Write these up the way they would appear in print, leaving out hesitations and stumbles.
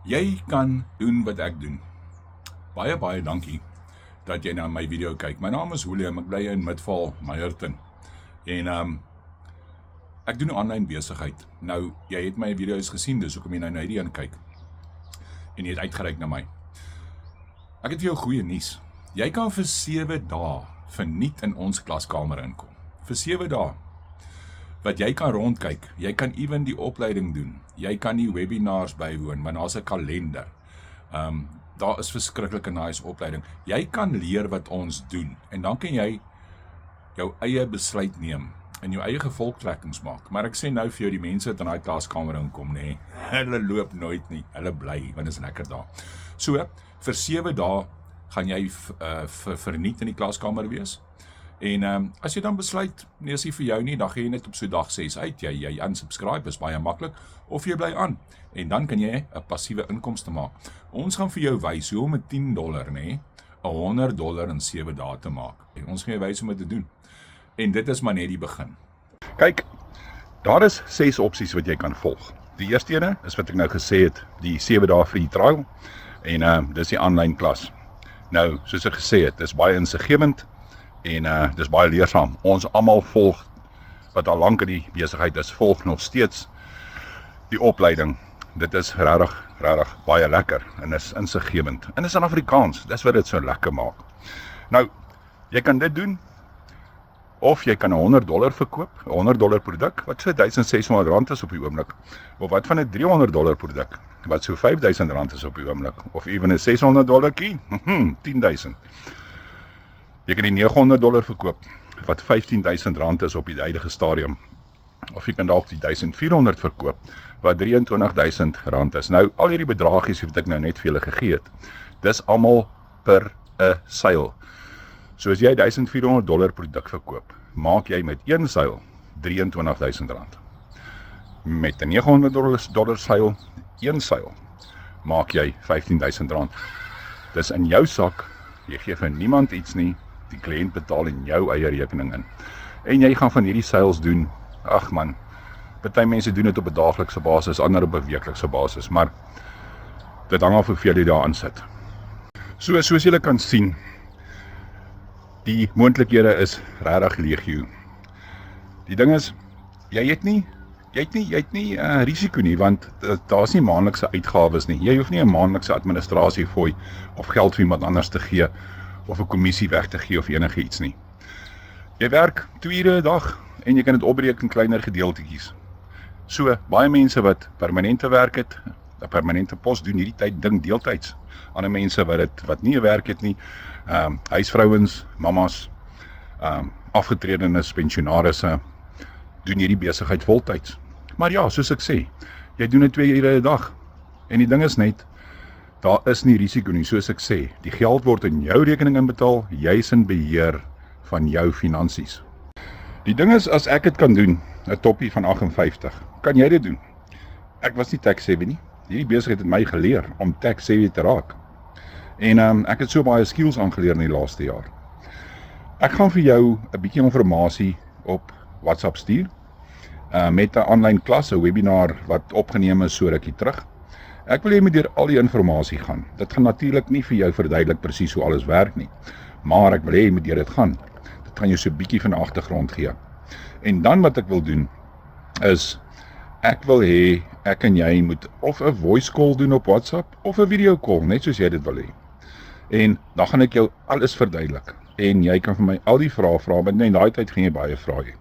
Jy kan doen wat ek doen. Baie dankie dat jy na my video kyk. My naam is William, ek bly in Midvaal, Meyerton. En ek doen 'n aanlyn besigheid. Nou, jy het my video's gesien, dis hoekom jy nou hierdie een kyk. En jy het uitgereik na my. Ek het vir jou goeie nuus. Jy kan vir 7 dae verniet in ons klaskamer inkom. Vir 7 dae. Wat jy kan rondkyk, jy kan ewen die opleiding doen, jy kan die webinars bywoon, want daar's 'n kalender. Daar is verskriklike nice opleiding. Jy kan leer wat ons doen, en dan kan jy jou eie besluit neem, en jou eie gevolgtrekkings maak. Maar ek sê nou vir jou, die mense wat in daai klaskamer inkom, nee, hulle loop nooit nie, hulle bly, want dit is lekker daar. So, vir 7 dae gaan jy verniet in die klaskamer wees. En as jy dan besluit, nee, is nie vir jou nie, dan gaan jy net op so dag 6 uit, jy unsubscribe, is baie maklik, of jy bly aan, en dan kan jy 'n passiewe inkomste maak. Ons gaan vir jou wys hoe om met $10, nee, $100 in 7 dae te maak. Ons gaan jou wys hoe om dit te doen. En dit is maar net die begin. Kyk, daar is 6 opsies wat jy kan volg. Die eerste ene is wat ek nou gesê het, die 7 dae free trial, en dis die aanlyn klas. Nou, soos ek gesê het, dis baie insiggewend, en dis baie leersaam. Ons almal volg, wat al lank in die besigheid is, volg nog steeds die opleiding. Dit is regtig baie lekker, en is insiggewend. En is in Afrikaans, dis wat dit so lekker maak. Nou, jy kan dit doen, of jy kan $100 verkoop, $100 produk, wat so R1,600 is op die oomblik, of wat van 'n $300 produk, wat so R5,000 is op die oomblik, of ewen 'n $600 kie, $10,000. Jy kan die $900 verkoop, wat R15,000 is op die huidige stadium, of jy kan dalk die $1,400 verkoop, wat R23,000 is. Nou, al hierdie bedragies wat ek nou net vir julle gegee het, dis almal per 'n seil. So as jy $1,400 produk verkoop, maak jy met een seil R23,000. Met 'n $900 seil, een seil, maak jy R15,000. Dis in jou sak, jy gee vir niemand iets nie, die kliënt betaal in jou eie rekening in. En jy gaan van hierdie sales doen, ag man, party mense doen dit op 'n daaglikse basis, ander op 'n weeklikse basis, maar dit hang af hoeveel jy daar aan sit. So, soos julle kan sien, die moontlikhede is regtig legio. Die ding is, jy het nie risiko nie, want daar's nie maandelikse uitgawes nie. Jy hoef nie 'n maandelikse administrasiefooi of geld vir iemand anders te gee, of 'n kommissie weg te gee of enige iets nie. Jy werk 2 ure 'n dag, en jy kan dit opbreek in kleiner gedeeltetjies. So, baie mense wat permanente werk het, 'n permanente pos doen hierdie tyd ding deeltyds. Ander mense wat nie 'n werk het nie, huisvrouens, mamas, afgetredenes, pensionarisse, doen hierdie besigheid voltyds. Maar ja, soos ek sê, jy doen dit 2 ure 'n dag, en die ding is net, daar is nie risiko nie, soos ek sê, die geld word in jou rekening inbetaal, jy is in beheer van jou finansies. Die ding is, as ek dit kan doen, 'n toppie van 58, kan jy dit doen? Ek was nie tech-savvy nie, hierdie besigheid het my geleer om tech-savvy te raak. En ek het so baie skills aangeleer in die laaste jaar. Ek gaan vir jou 'n bietjie inligting op WhatsApp stuur, met 'n aanlyn klas, 'n webinar wat opgeneem is so rukkie terug. Ek wil jy moet deur al die inligting gaan. Dit gaan natuurlik nie vir jou verduidelik presies hoe alles werk nie, maar ek wil jy moet deur dit gaan. Dit gaan jou so 'n bietjie van agtergrond gee. En dan wat ek wil doen, is, ek wil hê, ek en jy moet of 'n voice call doen op WhatsApp, of 'n video call, net soos jy dit wil hê. En dan gaan ek jou alles verduidelik, en jy kan vir my al die vrae vra, want in daai tyd gaan jy baie vrae hê.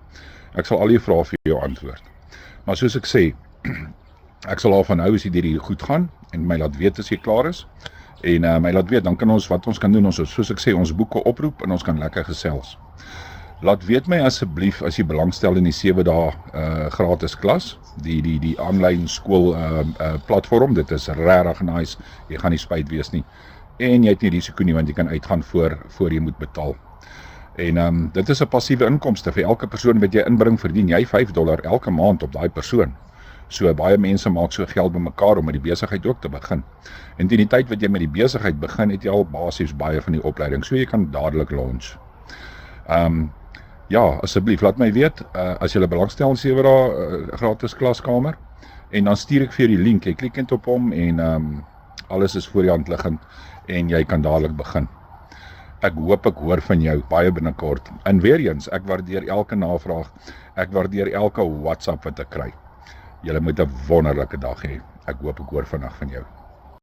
Ek sal al die vrae vir jou antwoord. Maar soos ek sê, ek sal al van nou as jy hierdie goed gaan, en my laat weet as jy klaar is, en my laat weet, dan kan ons, wat ons kan doen, soos ek sê, ons boeke oproep, en ons kan lekker gesels. Laat weet my asseblief, as jy belangstel in die 7 dae gratis klas, die aanlyn skool platform, dit is regtig nice, jy gaan nie spyt wees nie, en jy het nie risiko nie, want jy kan uitgaan voor jy moet betaal. En dit is 'n passiewe inkomste, vir elke persoon wat jy inbring, verdien jy $5 elke maand op daai persoon. So baie mense maak so geld bymekaar om met die besigheid ook te begin. En teen die tyd wat jy met die besigheid begin, het jy al basies baie van die opleiding, so jy kan dadelik launch. Ja, asseblief, laat my weet, as jy belangstel in 7 dae gratis klaskamer, en dan stuur ek vir die link, jy klik net op hom, en alles is voor die hand liggend en jy kan dadelik begin. Ek hoop ek hoor van jou baie binnekort. En weer eens, ek waardeer elke navraag, ek waardeer elke WhatsApp wat ek kry. Julle moet 'n wonderlike dag hê. Ek hoop ek hoor vandag van jou.